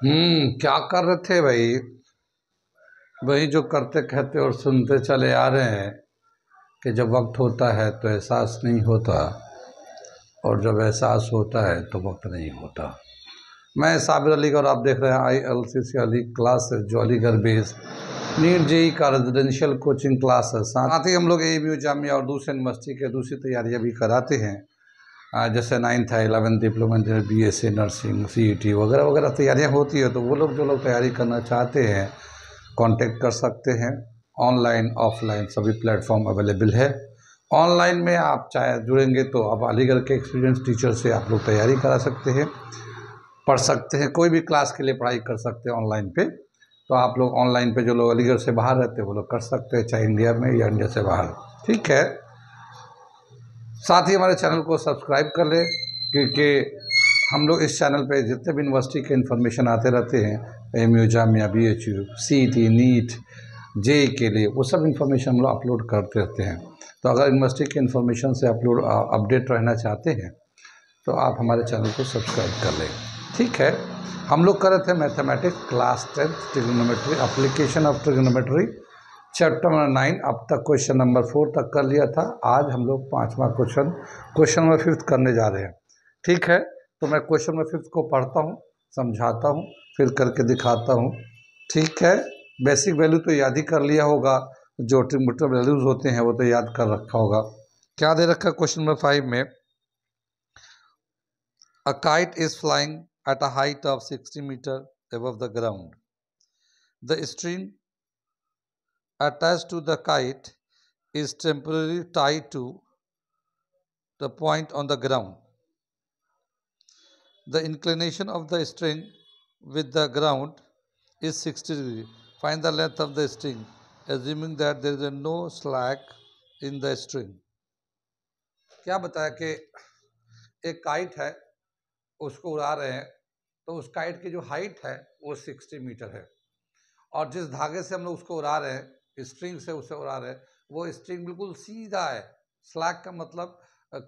क्या कर रहे थे भाई? वही जो करते कहते और सुनते चले आ रहे हैं कि जब वक्त होता है तो एहसास नहीं होता, और जब एहसास होता है तो वक्त नहीं होता। मैं साबिर अली और आप देख रहे हैं ILCC अली क्लासेस, जो अलीगढ़ बेस्ड नीट जेई का रेजिडेंशियल कोचिंग क्लास है। साथ ही हम लोग ABU जामिया और दूसरे यूनिवर्सिटी के दूसरी तैयारियां भी कराते हैं। जैसे 9th है, 11th diploma engineer, BSc nursing, CET वगैरह वगैरह तैयारियां होती है। तो वो लोग जो लोग तैयारी करना चाहते हैं कांटेक्ट कर सकते हैं। ऑनलाइन ऑफलाइन सभी प्लेटफॉर्म अवेलेबल है। ऑनलाइन में आप चाहे जुड़ेंगे तो आप अलीगढ़ के एक्सपीरियंस टीचर से आप लोग तैयारी करा सकते हैं, पढ़ सकते हैं, कोई भी क्लास के लिए पढ़ाई कर सकते हैं ऑनलाइन पे। तो आप लोग ऑनलाइन पे जो लोग अलीगढ़ से बाहर रहते हैं वो लोग कर सकते हैं, चाहे इंडिया में या इंडिया से बाहर। ठीक है। साथ ही हमारे चैनल को सब्सक्राइब कर लें, क्योंकि हम लोग इस चैनल पे जितने भी यूनिवर्सिटी के इन्फॉर्मेशन आते रहते हैं, AMU जामिया, BHU, CET, नीट, JEE के लिए, वो सब इन्फॉर्मेशन हम लोग अपलोड करते रहते हैं। तो अगर यूनिवर्सिटी के इन्फॉर्मेशन से अपडेट रहना चाहते हैं तो आप हमारे चैनल को सब्सक्राइब कर लें। ठीक है। हम लोग कर रहे थे mathematics class 10th trigonometry, application of trigonometry, chapter number 9। अब तक क्वेश्चन नंबर 4 तक कर लिया था। आज हम लोग 5वां क्वेश्चन नंबर 5 करने जा रहे हैं। ठीक है। तो मैं क्वेश्चन नंबर 5 को पढ़ता हूँ, समझाता हूँ, फिर करके दिखाता हूँ। ठीक है। बेसिक वैल्यू तो याद ही कर लिया होगा, जो ट्रिग्नोमेट्री वैल्यूज होते हैं वो तो याद कर रखा होगा। क्या दे रखा है क्वेश्चन नंबर 5 में? A kite is flying at a height of 60 meters above the ground. The string attached to the kite is temporarily tied to the point on the ground. The inclination of the string with the ground is 60 degrees. Find the length of the string, assuming that there is no slack in the string. क्या बताया कि एक kite है, उसको उड़ा रहे हैं, तो उस काइट की जो हाइट है वो 60 मीटर है, और जिस धागे से हम लोग उसको उड़ा रहे हैं, स्ट्रिंग से उसे उड़ा रहे हैं, वो स्ट्रिंग बिल्कुल सीधा है। स्लैक का मतलब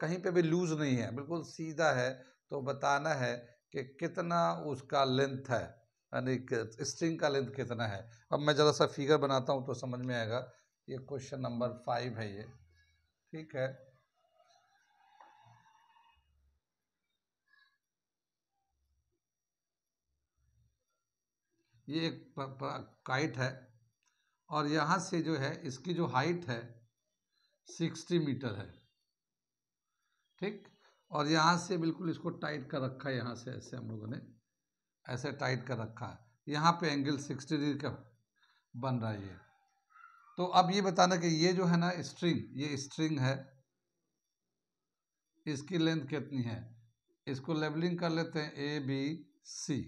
कहीं पे भी लूज नहीं है, बिल्कुल सीधा है। तो बताना है कि कितना उसका लेंथ है, यानी स्ट्रिंग का लेंथ कितना है। अब मैं ज़रा सा फिगर बनाता हूँ तो समझ में आएगा। ये क्वेश्चन नंबर 5 है ये। ठीक है। ये एक काइट है, और यहाँ से जो है इसकी जो हाइट है 60 मीटर है। ठीक। और यहाँ से बिल्कुल इसको टाइट कर रखा है, यहाँ से ऐसे हम लोगों ने ऐसे टाइट कर रखा है। यहाँ पे एंगल 60 डिग्री का बन रहा है ये। तो अब ये बताना कि ये जो है ना स्ट्रिंग, ये स्ट्रिंग है, इसकी लेंथ कितनी है। इसको लेवलिंग कर लेते हैं ABC।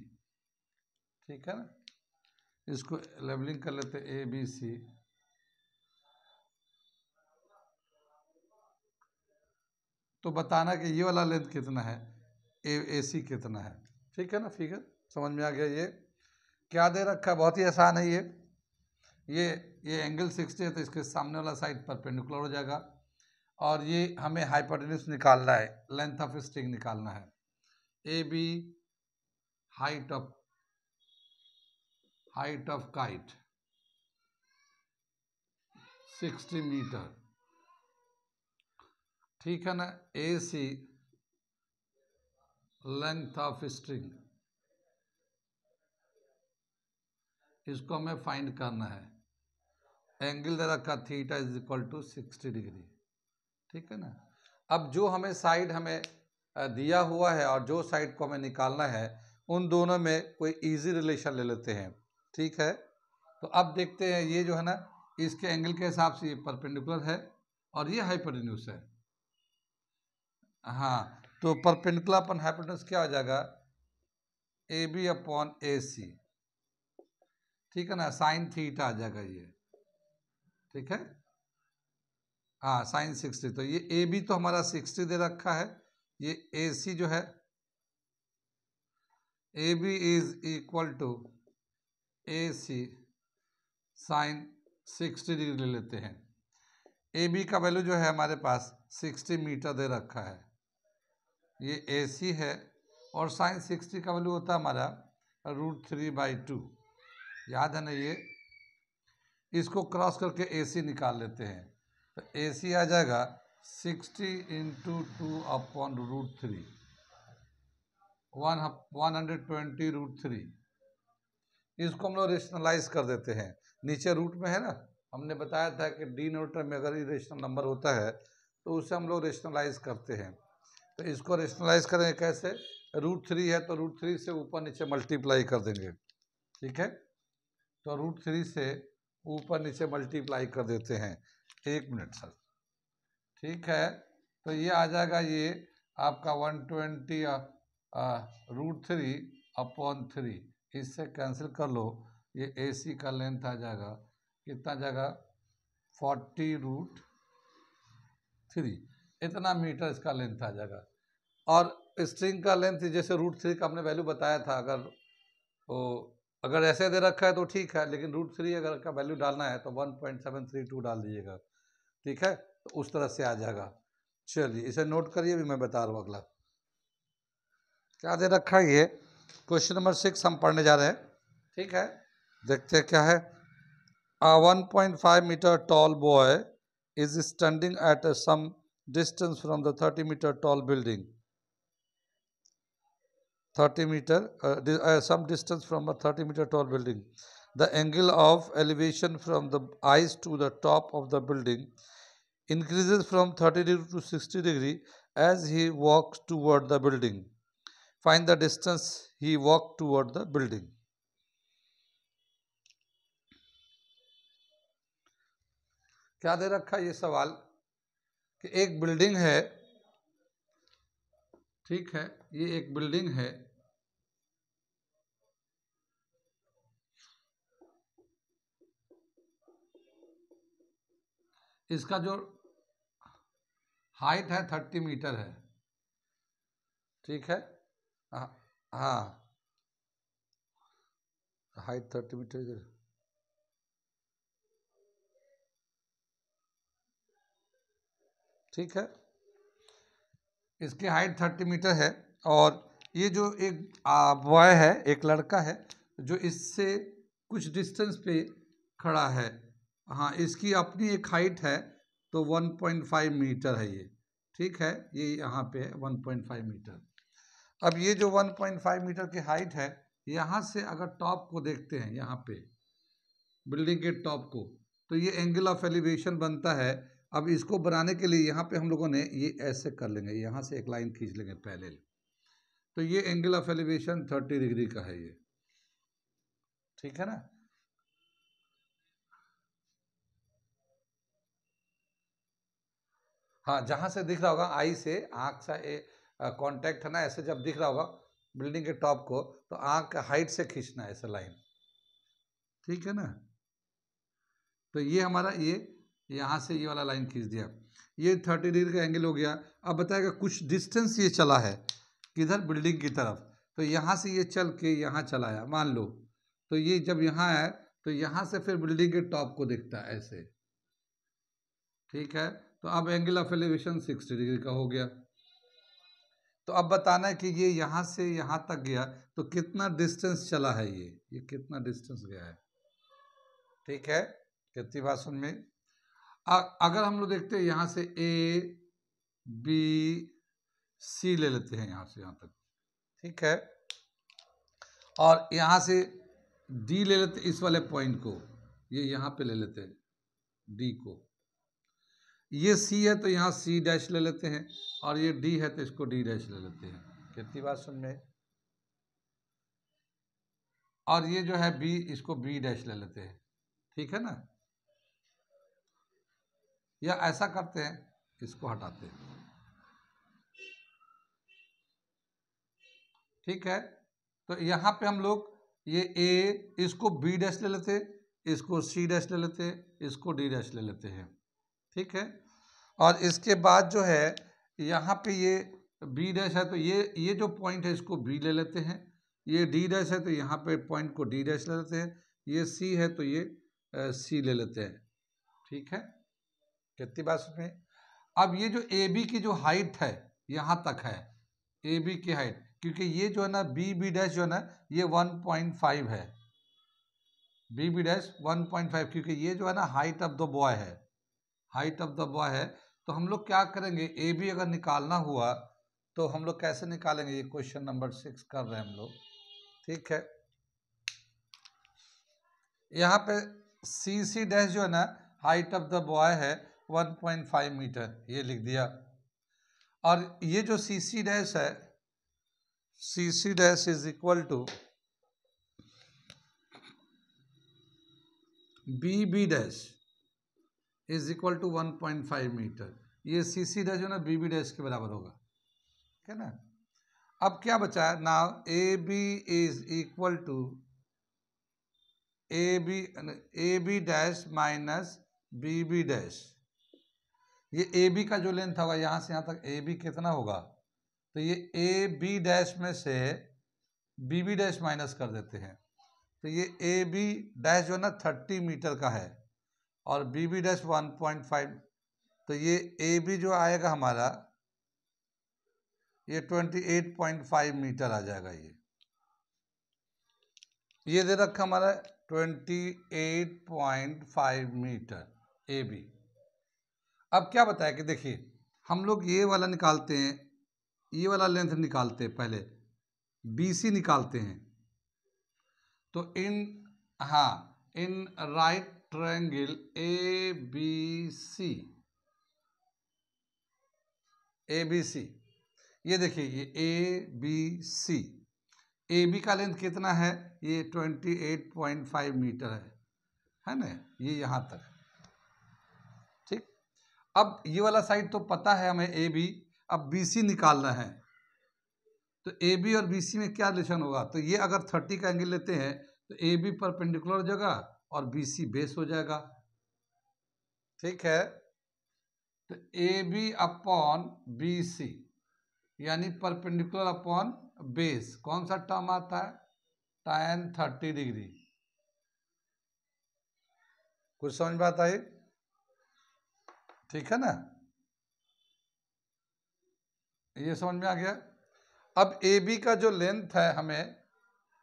ठीक है ना, इसको लेवलिंग कर लेते हैं ABC। तो बताना कि ये वाला लेंथ कितना है, AC कितना है। ठीक है ना, फिगर समझ में आ गया। ये क्या दे रखा है, बहुत ही आसान है ये ये एंगल 60 है, तो इसके सामने वाला साइड परपेंडिकुलर हो जाएगा। और ये हमें हाइपोटेन्यूज निकालना है, लेंथ ऑफ स्ट्रिंग निकालना है। AB height of kite 60 metre. ठीक है ना। AC लेंथ ऑफ स्ट्रिंग, इसको हमें फाइंड करना है। एंगल दे रखा theta is equal to 60 degree. ठीक है ना। अब जो हमें साइड हमें दिया हुआ है और जो साइड को हमें निकालना है, उन दोनों में कोई इजी रिलेशन ले लेते हैं। ठीक है। तो अब देखते हैं, ये जो है ना इसके एंगल के हिसाब से ये परपेंडिकुलर है और ये हाइपोटेन्यूज है। हाँ, तो परपेंडिकुलर अपन हाइपोटेन्यूज क्या हो जाएगा, AB अपॉन AC। ठीक है ना, साइन थीटा आ जाएगा ये। ठीक है। हाँ, साइन 60। तो ये AB तो हमारा 60 दे रखा है, ये AC जो है AB is equal to AC sine 60 degree ले लेते हैं। AB का वैल्यू जो है हमारे पास 60 मीटर दे रखा है, ये AC है, और साइन 60 का वैल्यू होता है हमारा √3/2, याद है ना ये। इसको क्रॉस करके AC निकाल लेते हैं, तो AC आ जाएगा 60 × 2/√3, 120√3। इसको हम लोग रेशनलाइज कर देते हैं, नीचे रूट में है ना, हमने बताया था कि डिनोमिनेटर में अगर इरेशनल नंबर होता है तो उसे हम लोग रेशनलाइज करते हैं। तो इसको रेशनलाइज करेंगे कैसे, √3 है तो √3 से ऊपर नीचे मल्टीप्लाई कर देंगे, ठीक है। तो √3 से ऊपर नीचे मल्टीप्लाई कर देते हैं। 1 मिनट सर, ठीक है। तो ये आ जाएगा, ये आपका 120 √3/3, इससे कैंसिल कर लो। ये AC का लेंथ आ जाएगा, कितना जाएगा, 40√3, इतना मीटर इसका लेंथ आ जाएगा। और स्ट्रिंग का लेंथ जैसे √3 का हमने वैल्यू बताया था, अगर ऐसे दे रखा है तो ठीक है, लेकिन √3 अगर का वैल्यू डालना है तो 1.732 डाल दीजिएगा, ठीक है। तो उस तरह से आ जाएगा। चलिए इसे नोट करिए, भी मैं बता रहा हूँ अगला क्या दे रखा है। ये क्वेश्चन नंबर 6 हम पढ़ने जा रहे हैं, ठीक है। देखते हैं क्या है। A 1.5 meter tall boy is standing at some distance from the 30 meter tall building. 30 meter, some distance from a 30 meter tall building. The angle of elevation from the eyes to the top of the building increases from 30 degree to 60 degree as he walks toward the building. Find the distance he walked toward the building. क्या दे रखा है ये सवाल कि एक building है, ठीक है, ये एक बिल्डिंग है, इसका जो हाइट है 30 मीटर है, ठीक है। हाँ, हाइट 30 मीटर, ठीक है। इसकी हाइट 30 मीटर है, और ये जो एक बॉय है, एक लड़का है जो इससे कुछ डिस्टेंस पे खड़ा है। हाँ, इसकी अपनी एक हाइट है, तो 1.5 मीटर है ये, ठीक है। ये यहाँ पे है 1.5 मीटर। अब ये जो 1.5 मीटर की हाइट है, यहाँ से अगर टॉप को देखते हैं, यहाँ पे बिल्डिंग के टॉप को, तो ये एंगल ऑफ एलिवेशन बनता है। अब इसको बनाने के लिए यहाँ पे हम लोगों ने ये ऐसे कर लेंगे, यहाँ से एक लाइन खींच लेंगे पैरेलल, तो ये एंगल ऑफ एलिवेशन 30 डिग्री का है ये, ठीक है ना। हाँ, जहाँ से दिख रहा होगा आई से, आँख से कांटेक्ट है ना, ऐसे जब दिख रहा होगा बिल्डिंग के टॉप को, तो आँख हाइट से खींचना है ऐसा लाइन, ठीक है ना। तो ये हमारा, ये यहाँ से ये वाला लाइन खींच दिया, ये 30 डिग्री का एंगल हो गया। अब बताएगा कुछ डिस्टेंस ये चला है किधर, बिल्डिंग की तरफ, तो यहाँ से ये चल के यहाँ चलाया मान लो, तो ये जब यहाँ है तो यहाँ से फिर बिल्डिंग के टॉप को दिखता है ऐसे, ठीक है। तो अब एंगल ऑफ एलिवेशन 60 डिग्री का हो गया। तो अब बताना है कि ये यहाँ से यहाँ तक गया तो कितना डिस्टेंस चला है, ये कितना डिस्टेंस गया है, ठीक है। कितनी बात सुन में। अगर हम लोग देखते हैं यहाँ से ABC ले लेते हैं, यहाँ से यहाँ तक, ठीक है, और यहाँ से D ले लेते इस वाले पॉइंट को, ये यहाँ पे ले लेते हैं D को, ये C है तो यहाँ C' ले लेते हैं, और ये D है तो इसको D' ले लेते हैं। कितनी बात सुन में। और ये जो है B, इसको B' ले लेते हैं, ठीक है ना। या ऐसा करते हैं, इसको हटाते हैं, ठीक है। तो यहाँ पे हम लोग ये A, इसको B' ले लेते, इसको C' ले लेते, इसको D' ले लेते हैं, ठीक है। और इसके बाद जो है यहाँ पे ये B' है तो ये जो पॉइंट है इसको B ले लेते हैं, ये D' है तो यहाँ पे पॉइंट को D' ले लेते हैं, ये C है तो ये C ले लेते हैं, ठीक है। कितनी बात सुनिए। अब ये जो AB की जो हाइट है यहाँ तक है, AB की हाइट, क्योंकि ये जो है ना बी बी डैश जो है ना ये 1.5 है, बी बी डैश 1.5, क्योंकि ये जो है ना हाइट ऑफ द बॉय है, हाइट ऑफ द बॉय है। तो हम लोग क्या करेंगे, ए बी अगर निकालना हुआ तो हम लोग कैसे निकालेंगे, ये क्वेश्चन नंबर 6 कर रहे हैं हम लोग। ठीक है, यहाँ पे सी सी डैश जो है ना हाइट ऑफ द बॉय है 1.5 मीटर, ये लिख दिया। और ये जो सी सी डैश है, C C dash is equal to B B dash is equal to 1.5 metre. ये सी सी डैश जो है ना बी बी डैश के बराबर होगा, ठीक है ना। अब क्या बचा है, now A B is equal to A B dash minus B B dash. ये ए बी का जो लेंथ होगा यहाँ से यहाँ तक, ए बी कितना होगा, तो ये ए बी डैश में से बी बी डैश माइनस कर देते हैं, तो ये ए बी डैश जो है ना 30 मीटर का है और बी बी डैश 1.5, तो ये ए बी जो आएगा हमारा ये 28.5 मीटर आ जाएगा। ये दे रखा हमारा 28.5 मीटर ए बी। अब क्या बताया कि देखिए हम लोग ये वाला निकालते हैं, ये वाला लेंथ निकालते हैं, पहले बी सी निकालते हैं। तो in right triangle A B C, ये देखिए ये A B C, A B का लेंथ कितना है, ये 28.5 मीटर है ना, ये यहाँ तक। ठीक, अब ये वाला साइड तो पता है हमें ए बी, अब बी सी निकालना है। तो ए बी और बी सी में क्या रिलेशन होगा, तो ये अगर 30 का एंगल लेते हैं तो ए बी परपेंडिकुलर हो जाएगा और बी सी बेस हो जाएगा। ठीक है, तो A B upon B C यानी परपेंडिकुलर अपॉन बेस, कौन सा टर्म आता है, tan 30 डिग्री। कुछ समझ में आता है, ठीक है ना, ये समझ में आ गया। अब ए बी का जो लेंथ है हमें,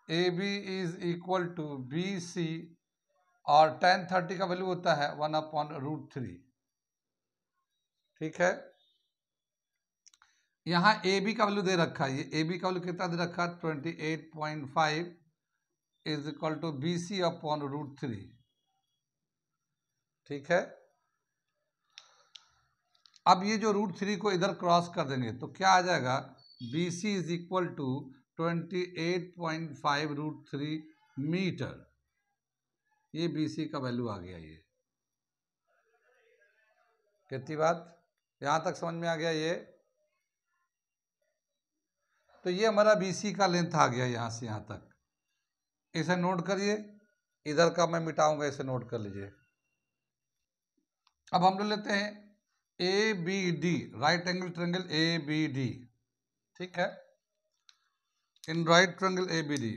A B is equal to B C और tan 30 का वैल्यू होता है 1/√3। ठीक है, यहाँ ए बी का वैल्यू दे रखा है, ये ए बी का वैल्यू कितना दे रखा है 28.5 is equal to B C upon √3। ठीक है, अब ये जो √3 को इधर क्रॉस कर देंगे तो क्या आ जाएगा, B C is equal to 28.5 √3 metre, ये बी सी का वैल्यू आ गया। ये कितनी बात यहां तक समझ में आ गया ये, तो ये हमारा बी सी का लेंथ आ गया यहां से यहां तक। इसे नोट करिए, इधर का मैं मिटाऊंगा, इसे नोट कर लीजिए। अब हम लोग लेते हैं A B D, right angle triangle A B D. ठीक है, in right triangle A B D,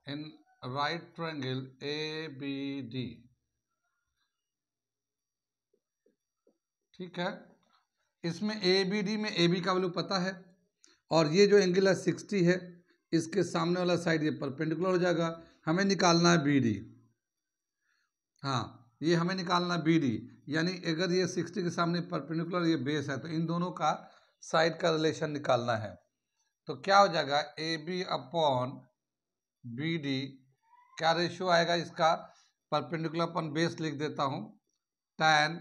in right triangle A B D. ठीक है, इसमें ए बी डी में ए बी का वैल्यू पता है और ये जो एंगल है 60 है, इसके सामने वाला साइड ये परपेंडिकुलर हो जाएगा। हमें निकालना है बी डी, हाँ ये हमें निकालना है बी डी, यानी अगर ये 60 के सामने परपेंडिकुलर ये बेस है तो इन दोनों का साइड का रिलेशन निकालना है। तो क्या हो जाएगा, A B upon B D, क्या रेशियो आएगा इसका, परपेंडिकुलर अपॉन बेस लिख देता हूँ, tan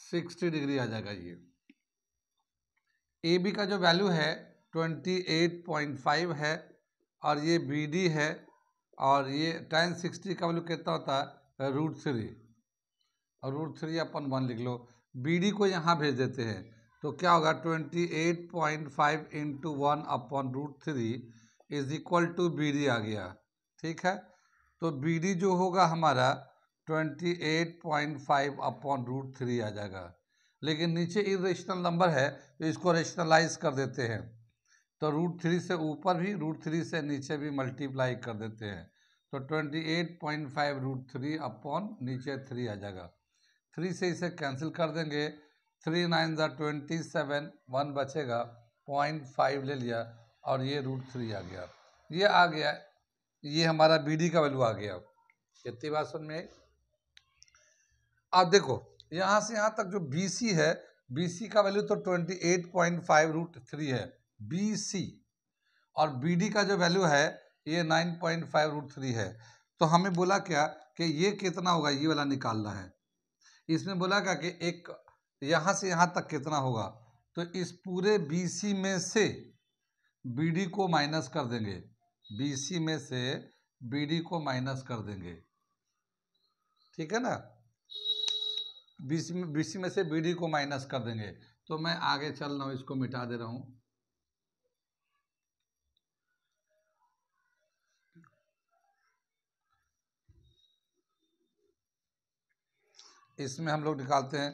60 डिग्री आ जाएगा। ये ए बी का जो वैल्यू है 28.5 है और ये बी डी है और ये tan 60 का वैल्यू कितना होता है √3, और √3 अपन 1 लिख लो। बी डी को यहाँ भेज देते हैं तो क्या होगा 28.5 into 1/√3 is equal to B D आ गया। ठीक है, तो बी डी जो होगा हमारा 28.5/√3 आ जाएगा। लेकिन नीचे इरेशनल नंबर है तो इसको रेशनलाइज कर देते हैं, तो √3 से ऊपर भी √3 से नीचे भी मल्टीप्लाई कर देते हैं, तो 28.5 √3 अपॉन नीचे 3 आ जाएगा। 3 से इसे कैंसिल कर देंगे, 3 9 27, 1 बचेगा 0.5 ले लिया और ये √3 आ गया, ये आ गया, ये हमारा BD का वैल्यू आ गया। कितनी बात समझ में? अब देखो यहाँ से यहाँ तक जो BC है, BC का वैल्यू तो 28.5 √3 है BC, और BD का जो वैल्यू है ये 9.5 √3 है। तो हमें बोला क्या कि ये कितना होगा, ये वाला निकालना है। इसमें बोला क्या कि एक यहाँ से यहाँ तक कितना होगा, तो इस पूरे BC में से BD को माइनस कर देंगे, BC में से BD को माइनस कर देंगे, ठीक है ना, BC में से BD को माइनस कर देंगे। तो मैं आगे चल रहा हूँ, इसको मिटा दे रहा हूँ। इसमें हम लोग निकालते हैं,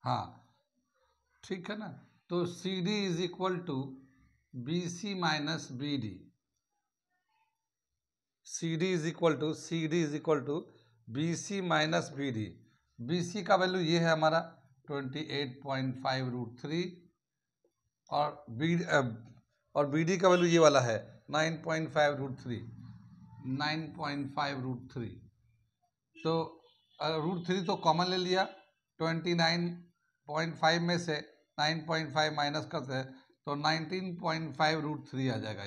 हाँ ठीक है ना। तो CD is equal to BC minus BD, CD is equal to BC minus BD। BC का वैल्यू ये है हमारा 28.5 √3 और BD का वैल्यू ये वाला है 9.5 √3, 9.5 √3। तो √3 तो कॉमन ले लिया, 29.5 में से 9.5 माइनस करते हैं तो 19.5 √3 आ जाएगा,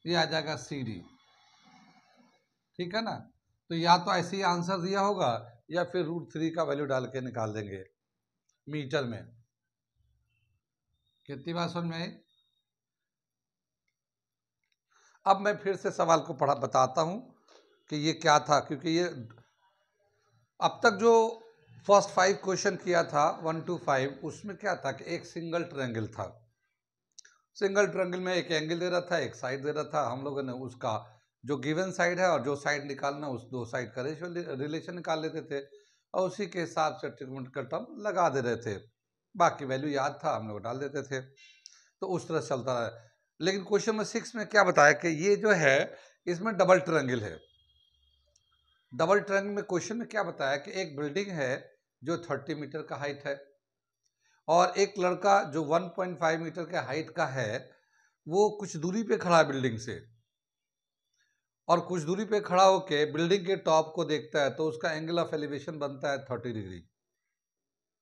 ये आ जाएगा CD, ठीक है ना। तो या तो ऐसे ही आंसर दिया होगा या फिर √3 का वैल्यू डाल के निकाल देंगे मीटर में। कितनी बात समझ में आई? अब मैं फिर से सवाल को बताता हूं कि ये क्या था, क्योंकि ये अब तक जो फर्स्ट 5 क्वेश्चन किया था 1 to 5, उसमें क्या था कि एक सिंगल ट्रायंगल था। सिंगल ट्रायंगल में एक एंगल दे रहा था, एक साइड दे रहा था। हम लोगों ने उसका जो गिवन साइड है और जो साइड निकालना, उस दो साइड का रिलेशन निकाल लेते थे और उसी के हिसाब से ट्रीटमेंट का टर्म लगा दे रहे थे। बाकी वैल्यू याद था, हम लोग डाल देते थे, तो उस तरह चलता रहा। लेकिन क्वेश्चन नंबर 6 में क्या बताया कि ये जो है इसमें डबल ट्रायंगल है। डबल ट्रायंगल में क्वेश्चन में क्या बताया कि एक बिल्डिंग है जो 30 मीटर का हाइट है और एक लड़का जो 1.5 मीटर के हाइट का है, वो कुछ दूरी पे खड़ा है बिल्डिंग से, और कुछ दूरी पे खड़ा होके बिल्डिंग के टॉप को देखता है, तो उसका एंगल ऑफ एलिवेशन बनता है 30 डिग्री,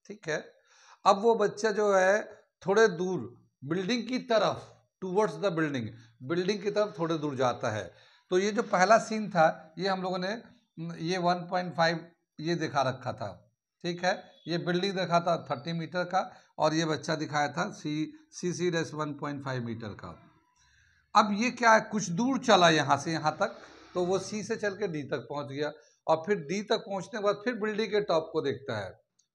ठीक है। अब वो बच्चा जो है थोड़े दूर बिल्डिंग की तरफ, टूवर्ड्स द बिल्डिंग की तरफ थोड़े दूर जाता है। तो ये जो पहला सीन था, ये हम लोगों ने ये 1.5 ये दिखा रखा था, ठीक है। ये बिल्डिंग देखा था 30 मीटर का और ये बच्चा दिखाया था सी 1.5 मीटर का। अब ये क्या है, कुछ दूर चला यहाँ से यहाँ तक, तो वो सी से चल के डी तक पहुँच गया और फिर डी तक पहुँचने के बाद फिर बिल्डिंग के टॉप को देखता है।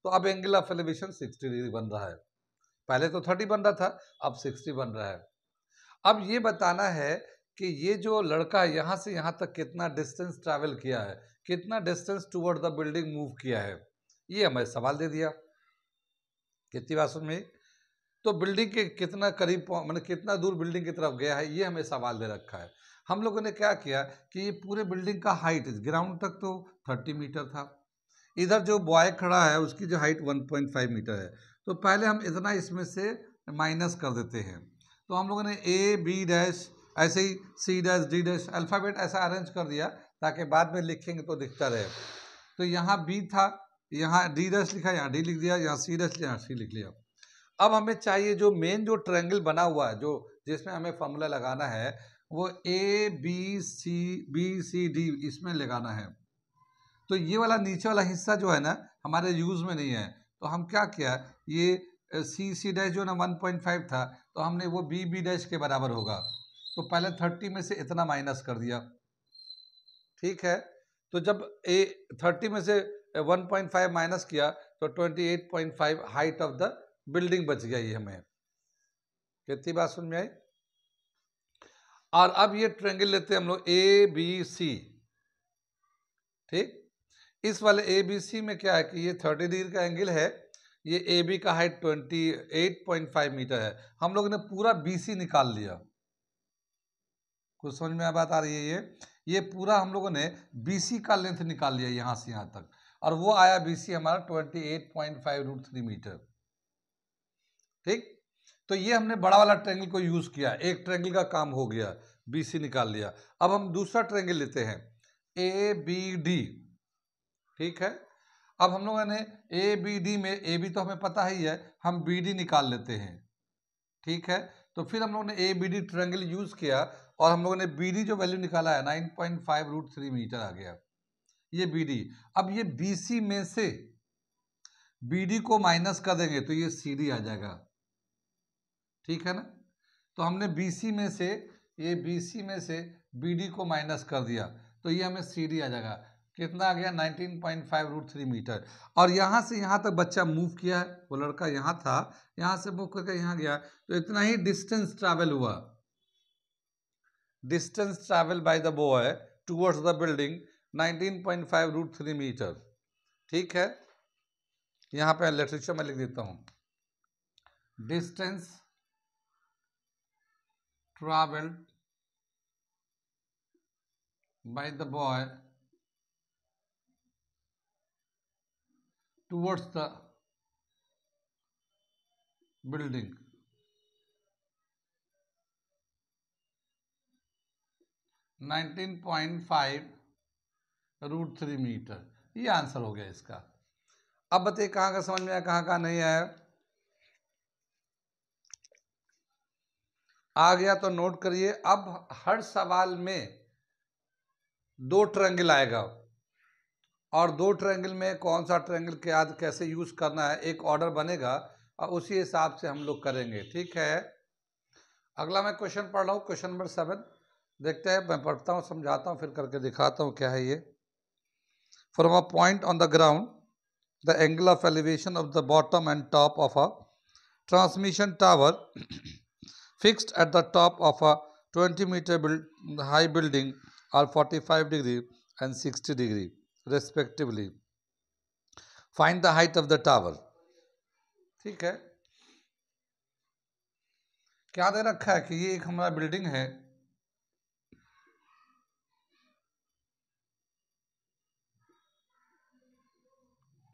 तो अब एंगल ऑफ एलिवेशन 60 डिग्री बन रहा है। पहले तो 30 बन रहा था, अब 60 बन रहा है। अब ये बताना है कि ये जो लड़का यहाँ से यहाँ तक कितना डिस्टेंस ट्रैवल किया है, कितना distance toward the building move किया है, ये हमें सवाल दे दिया। कितनी बात समझ में? तो बिल्डिंग के कितना करीब, मतलब कितना दूर बिल्डिंग की तरफ गया है, ये हमें सवाल दे रखा है। हम लोगों ने क्या किया कि ये पूरे बिल्डिंग का हाइट ग्राउंड तक तो 30 मीटर था, इधर जो बॉय खड़ा है उसकी जो हाइट 1.5 मीटर है, तो पहले हम इतना इसमें से माइनस कर देते हैं। तो हम लोगों ने A B डैश ऐसे ही C dash D dash alphabet ऐसा अरेंज कर दिया ताकि बाद में लिखेंगे तो दिखता रहे। तो यहाँ B था, यहाँ D डैश लिखा, यहाँ D लिख दिया, यहाँ C डैश लिखा, यहाँ C लिख लिया। अब हमें चाहिए जो मेन जो ट्रायंगल बना हुआ है, जो जिसमें हमें फॉर्मूला लगाना है, वो ABCD इसमें लगाना है। तो ये वाला नीचे वाला हिस्सा जो है ना, हमारे यूज़ में नहीं है। तो हम क्या किया, ये C डैश जो ना 1.5 था, तो हमने वो B डैश के बराबर होगा, तो पहले 30 में से इतना माइनस कर दिया, ठीक है। तो जब 30 में से 1.5 माइनस किया तो 28.5 हाइट ऑफ द बिल्डिंग बच गया ये हमें। कितनी बात समझ में आई? और अब ये ट्रायंगल लेते हैं हम लोग ABC, ठीक। इस वाले ABC में क्या है कि ये 30 डिग्री का एंगल है, ये AB का हाइट 28.5 मीटर है। हम लोगों ने पूरा BC निकाल लिया। कुछ समझ में बात आ रही है? ये पूरा हम लोगों ने BC का लेंथ निकाल लिया यहाँ से यहाँ तक, और वो आया BC हमारा 28.5 √3 मीटर। ठीक, तो ये हमने बड़ा वाला ट्रायंगल को यूज किया, एक ट्रायंगल का काम हो गया, BC निकाल लिया। अब हम दूसरा ट्रायंगल लेते हैं ABD, ठीक है। अब हम लोगों ने ABD में AB तो हमें पता ही है, हम BD निकाल लेते हैं, ठीक है। तो फिर हम लोगों ने ABD ट्रायंगल यूज किया और हम लोगों ने BD जो वैल्यू निकाला है 9.5√3 मीटर आ गया, ये BD। अब ये BC में से BD को माइनस कर देंगे तो ये CD आ जाएगा, ठीक है ना। तो हमने BC में से BD को माइनस कर दिया तो ये हमें CD आ जाएगा, कितना आ गया 19.5√3 मीटर। और यहाँ से यहाँ तक बच्चा मूव किया है, वो लड़का यहाँ था, यहाँ से मूव करके यहाँ गया, तो इतना ही डिस्टेंस ट्रैवल हुआ, distance travel by the boy towards the building 19.5√3 metre, ठीक है। यहाँ पे लिटरेचर में लिख देता हूँ, distance travelled by the boy towards the building 19.5√3 metre, ये आंसर हो गया इसका। अब बताइए कहाँ का समझ में आया, कहाँ नहीं आया। आ गया तो नोट करिए। अब हर सवाल में 2 ट्रायंगल आएगा और 2 ट्रायंगल में कौन सा ट्रायंगल के याद कैसे यूज करना है, एक ऑर्डर बनेगा और उसी हिसाब से हम लोग करेंगे, ठीक है। अगला मैं क्वेश्चन पढ़ रहा हूँ, क्वेश्चन नंबर 7 देखते हैं, मैं पढ़ता हूँ, समझाता हूँ, फिर करके दिखाता हूँ क्या है ये। From a point on the ground the angle of elevation of the bottom and top of a transmission tower fixed at the top of a 20 meter high building are 45 degree and 60 degree respectively. Find the height of the tower. ठीक है, क्या दे रखा है कि ये एक हमारा building है,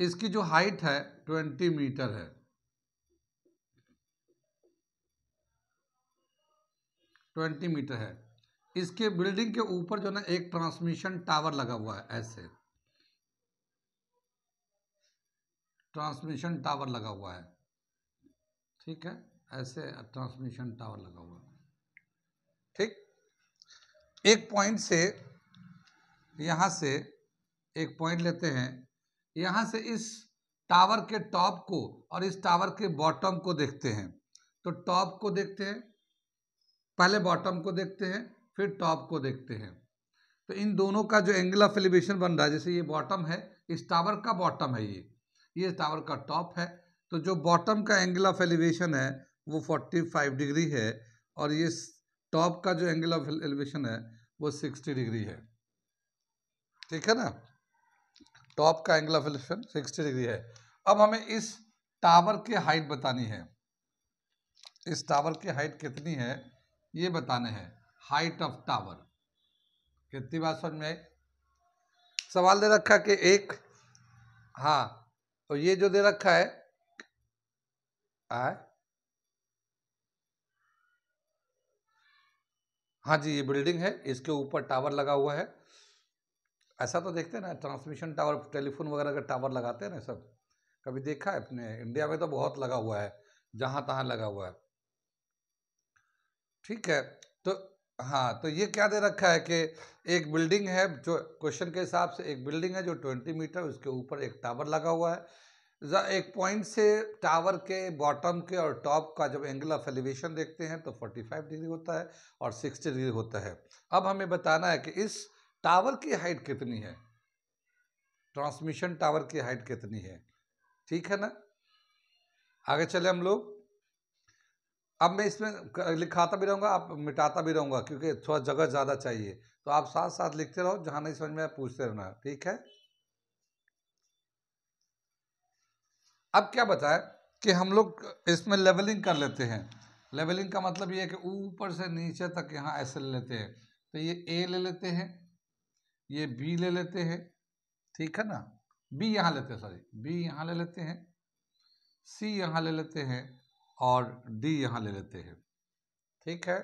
इसकी जो हाइट है 20 मीटर है, 20 मीटर है। इसके बिल्डिंग के ऊपर जो ना एक ट्रांसमिशन टावर लगा हुआ है, ऐसे ट्रांसमिशन टावर लगा हुआ है, ठीक है, ऐसे ट्रांसमिशन टावर लगा हुआ है, ठीक। एक पॉइंट से यहां से एक पॉइंट लेते हैं, यहां से इस टावर के टॉप को और इस टावर के बॉटम को देखते हैं। तो टॉप को देखते हैं, पहले बॉटम को देखते हैं, फिर टॉप को देखते हैं। तो इन दोनों का जो एंगल ऑफ एलिवेशन बन रहा है, जैसे ये बॉटम है, इस टावर का बॉटम है, ये टावर का टॉप है, तो जो बॉटम का एंगल ऑफ एलिवेशन है वो 45 डिग्री है और ये टॉप का जो एंगल ऑफ एलिवेशन है वो 60 डिग्री है, ठीक है ना। टॉप का एंगल ऑफ एलिवेशन 60 डिग्री है। अब हमें इस टावर की हाइट बतानी है, इस टावर की हाइट कितनी है ये बताने हैं, हाइट ऑफ टावर। कितनी बात समझ में आई। सवाल दे रखा है कि एक, हाँ, तो ये जो दे रखा है हाँ जी, ये बिल्डिंग है, इसके ऊपर टावर लगा हुआ है। ऐसा तो देखते हैं ना, ट्रांसमिशन टावर, टेलीफोन वगैरह का टावर लगाते हैं ना सब, कभी देखा है अपने इंडिया में तो बहुत लगा हुआ है, जहां तहां लगा हुआ है, ठीक है। तो हाँ, तो ये क्या दे रखा है कि एक बिल्डिंग है, जो क्वेश्चन के हिसाब से एक बिल्डिंग है जो 20 मीटर, उसके ऊपर एक टावर लगा हुआ है। एक पॉइंट से टावर के बॉटम के और टॉप का जब एंगल ऑफ एलिवेशन देखते हैं तो 45 डिग्री होता है और 60 डिग्री होता है। अब हमें बताना है कि इस टावर की हाइट कितनी है, ट्रांसमिशन टावर की हाइट कितनी है, ठीक है ना। आगे चले हम लोग। अब मैं इसमें लिखाता भी रहूँगा, आप मिटाता भी रहूँगा, क्योंकि थोड़ा जगह ज़्यादा चाहिए, तो आप साथ साथ लिखते रहो, जहाँ नहीं समझ में आए पूछते रहना, ठीक है। अब क्या बताएं कि हम लोग इसमें लेवलिंग कर लेते हैं। लेवलिंग का मतलब ये है कि ऊपर से नीचे तक यहाँ ऐसे ले लेते हैं, तो ये ए ले लेते हैं, ये बी ले लेते हैं, ठीक है ना, बी यहाँ लेते हैं, सॉरी बी यहाँ ले लेते हैं, सी यहाँ ले लेते हैं और डी यहाँ ले लेते हैं। ठीक है,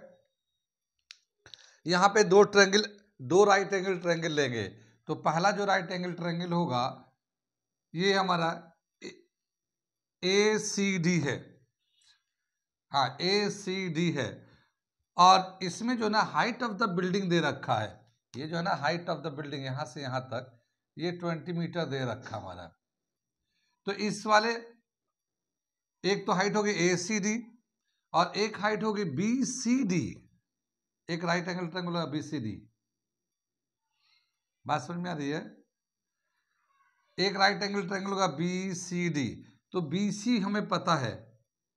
यहाँ पे दो राइट एंगल ट्रायंगल लेंगे। तो पहला जो राइट एंगल ट्रायंगल होगा ये हमारा ACD है। हाँ, ACD है। और इसमें जो ना हाइट ऑफ द बिल्डिंग दे रखा है, ये जो है ना हाइट ऑफ द बिल्डिंग यहाँ से यहाँ तक ये 20 मीटर दे रखा हमारा। तो इस वाले एक तो हाइट होगी ACD और एक हाइट होगी BCD। एक राइट एंगल ट्रायंगल होगा BCD। बात समझ में आ रही है? एक राइट एंगल ट्रायंगल होगा BCD। तो BC हमें पता है,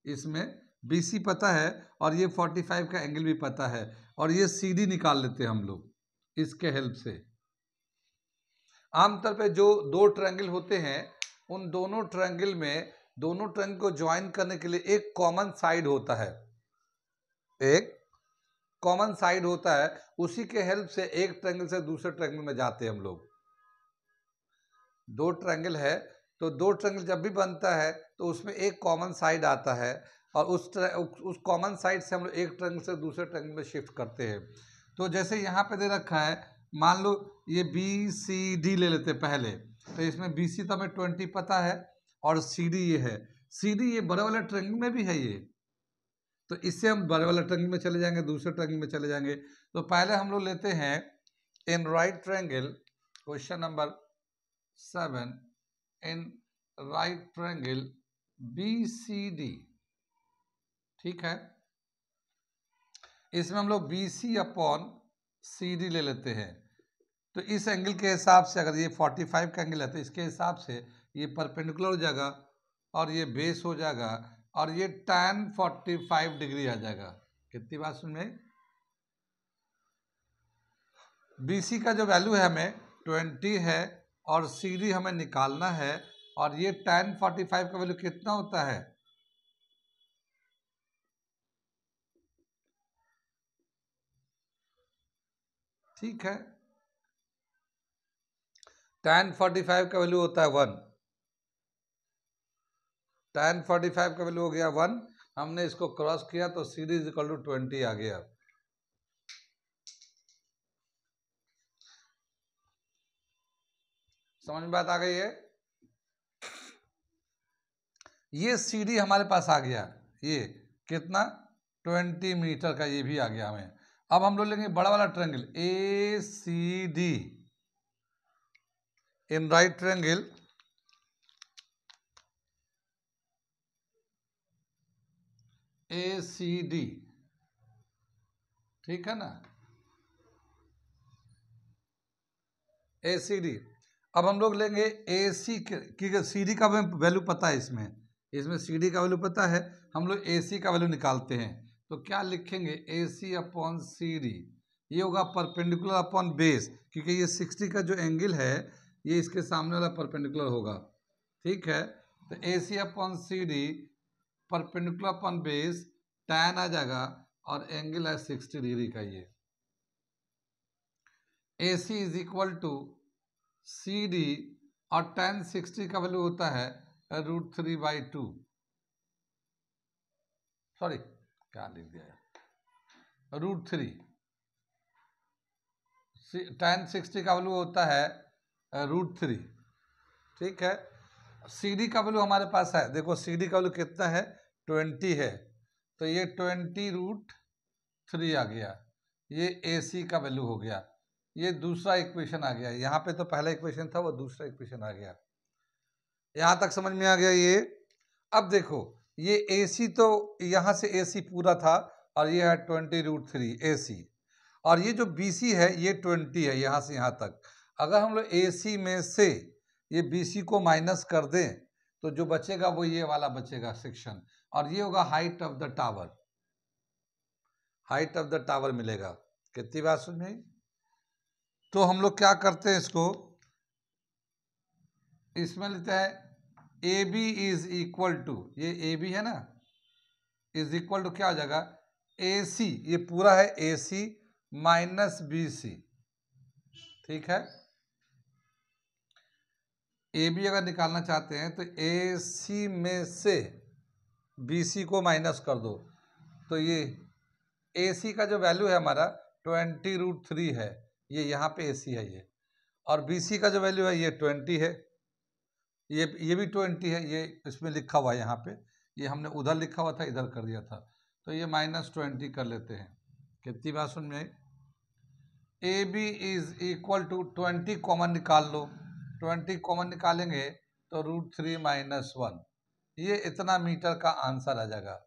इसमें BC पता है और ये 45 का एंगल भी पता है और ये CD निकाल लेते हैं हम लोग इसके हेल्प से। आमतौर पे जो दो ट्रायंगल होते हैं उन दोनों ट्रायंगल में दोनों ट्रायंगल को ज्वाइन करने के लिए एक कॉमन साइड होता है, एक कॉमन साइड होता है। उसी के हेल्प से एक ट्रायंगल से दूसरे ट्रायंगल में जाते हैं हम लोग। दो ट्रायंगल है तो दो ट्रायंगल जब भी बनता है तो उसमें एक कॉमन साइड आता है और उस कॉमन साइड से हम लोग एक ट्रायंगल से दूसरे ट्रायंगल में शिफ्ट करते हैं। तो जैसे यहाँ पे दे रखा है, मान लो ये BCD ले लेते पहले। तो इसमें BC तो हमें 20 पता है और CD ये है। CD ये बड़े वाले ट्रायंगल में भी है ये, तो इससे हम बड़े वाले ट्रायंगल में चले जाएंगे, दूसरे ट्रायंगल में चले जाएंगे। तो पहले हम लोग लेते हैं इन राइट ट्रायंगल, क्वेश्चन नंबर 7, इन राइट ट्रायंगल BCD। ठीक है, इसमें हम लोग BC अपॉन CD ले लेते हैं। तो इस एंगल के हिसाब से अगर ये 45 का एंगल है तो इसके हिसाब से ये परपेंडिकुलर हो जाएगा और ये बेस हो जाएगा और ये tan 45 डिग्री आ जाएगा। कितनी बात सुन में? BC का जो वैल्यू है हमें 20 है और CD हमें निकालना है और ये tan 45 का वैल्यू कितना होता है? ठीक है, tan 45 का वैल्यू होता है 1। tan 45 का वैल्यू हो गया 1। हमने इसको क्रॉस किया तो CD इज इक्वल टू 20 आ गया। समझ में बात आ गई है? ये CD हमारे पास आ गया, ये कितना 20 मीटर का ये भी आ गया हमें। अब हम लोग लेंगे बड़ा वाला ट्रायंगल ACD। इन राइट ट्रायंगल ACD। ठीक है ना, ACD। अब हम लोग लेंगे AC की CD का वैल्यू पता है, इसमें CD का वैल्यू पता है, हम लोग AC का वैल्यू निकालते हैं। तो क्या लिखेंगे? AC upon CD। ये होगा परपेंडिकुलर अपॉन बेस, क्योंकि ये 60 का जो एंगल है ये इसके सामने वाला परपेंडिकुलर होगा। ठीक है, तो AC upon CD perpendicular upon base tan आ जाएगा और एंगल है 60 डिग्री का। ये AC is equal to CD और tan 60 का वैल्यू होता है √3/2। सॉरी, क्या लिख दिया, √3। tan 60 का वैल्यू होता है √3। ठीक है, CD का वैल्यू हमारे पास है, देखो CD का वैल्यू कितना है 20 है, तो ये 20√3 आ गया। ये AC का वैल्यू हो गया। ये दूसरा इक्वेशन आ गया। यहाँ पे तो पहला इक्वेशन था, वो दूसरा इक्वेशन आ गया। यहाँ तक समझ में आ गया ये? अब देखो ये AC तो यहाँ से AC पूरा था और ये है 20√3 AC, और ये जो BC है ये 20 है यहाँ से यहाँ तक। अगर हम लोग AC में से ये BC को माइनस कर दें तो जो बचेगा वो ये वाला बचेगा सेक्शन, और ये होगा height of the tower. Height of the tower मिलेगा। कितनी बात सुन में? तो हम लोग क्या करते हैं, इसमें लेते हैं AB इज इक्वल टू, ये AB है ना, इज इक्वल टू क्या हो जाएगा AC, ये पूरा है AC माइनस BC। ठीक है, AB अगर निकालना चाहते हैं तो AC में से BC को माइनस कर दो तो ये AC का जो वैल्यू है हमारा 20√3 है, ये यहाँ पे AC है ये, और BC का जो वैल्यू है ये 20 है, ये भी 20 है, ये इसमें लिखा हुआ है यहाँ पे, ये हमने उधर लिखा हुआ था इधर कर दिया था, तो ये -20 कर लेते हैं। कितनी बात सुन में, AB is equal to 20 common निकाल लो, 20 कॉमन निकालेंगे तो √3 - 1, ये इतना मीटर का आंसर आ जाएगा।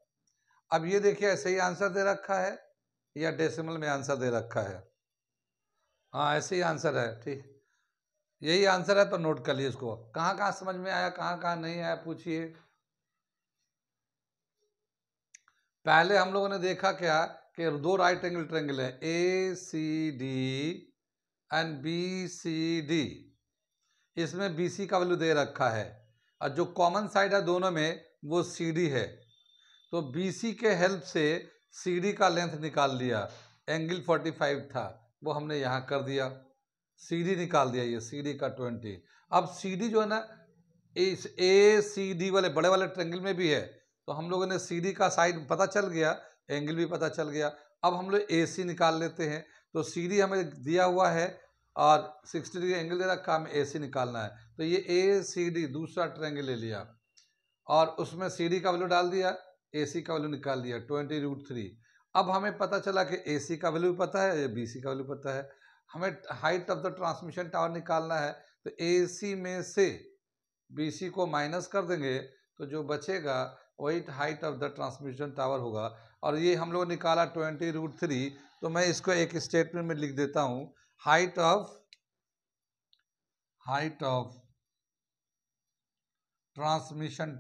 अब ये देखिए ऐसे ही आंसर दे रखा है या डेसिमल में आंसर दे रखा है? हाँ ऐसे ही आंसर है, ठीक, यही आंसर है, तो नोट कर लिए इसको। कहाँ कहाँ समझ में आया, कहाँ कहाँ नहीं आया पूछिए। पहले हम लोगों ने देखा क्या कि दो राइट एंगल ट्रायंगल है ACD एंड BCD, इसमें BC का वैल्यू दे रखा है और जो कॉमन साइड है दोनों में वो CD है, तो BC के हेल्प से CD का लेंथ निकाल लिया, एंगल 45 था वो हमने यहाँ कर दिया, CD निकाल दिया, ये CD का 20। अब CD जो है ना इस ACD वाले बड़े वाले ट्रायंगल में भी है, तो हम लोगों ने CD का साइड पता चल गया, एंगल भी पता चल गया। अब हम लोग AC निकाल लेते हैं, तो CD हमें दिया हुआ है और 60 डिग्री एंगल दे रखा, हमें AC निकालना है, तो ये ACD दूसरा ट्रायंगल ले लिया और उसमें CD का वैल्यू डाल दिया, AC का वैल्यू निकाल दिया 20√3। अब हमें पता चला कि AC का वैल्यू पता है, BC का वैल्यू पता है, हमें height of the transmission tower निकालना है, तो AC में से BC को माइनस कर देंगे तो जो बचेगा वही height of the transmission tower होगा, और ये हम लोग निकाला 20√3, तो मैं इसको एक स्टेटमेंट में लिख देता हूँ, height of transmission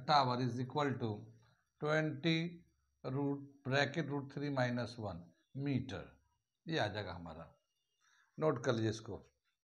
tower is equal to 20√3 - 1 metre, ये आ जाएगा हमारा। नोट कर लीजिए इसको।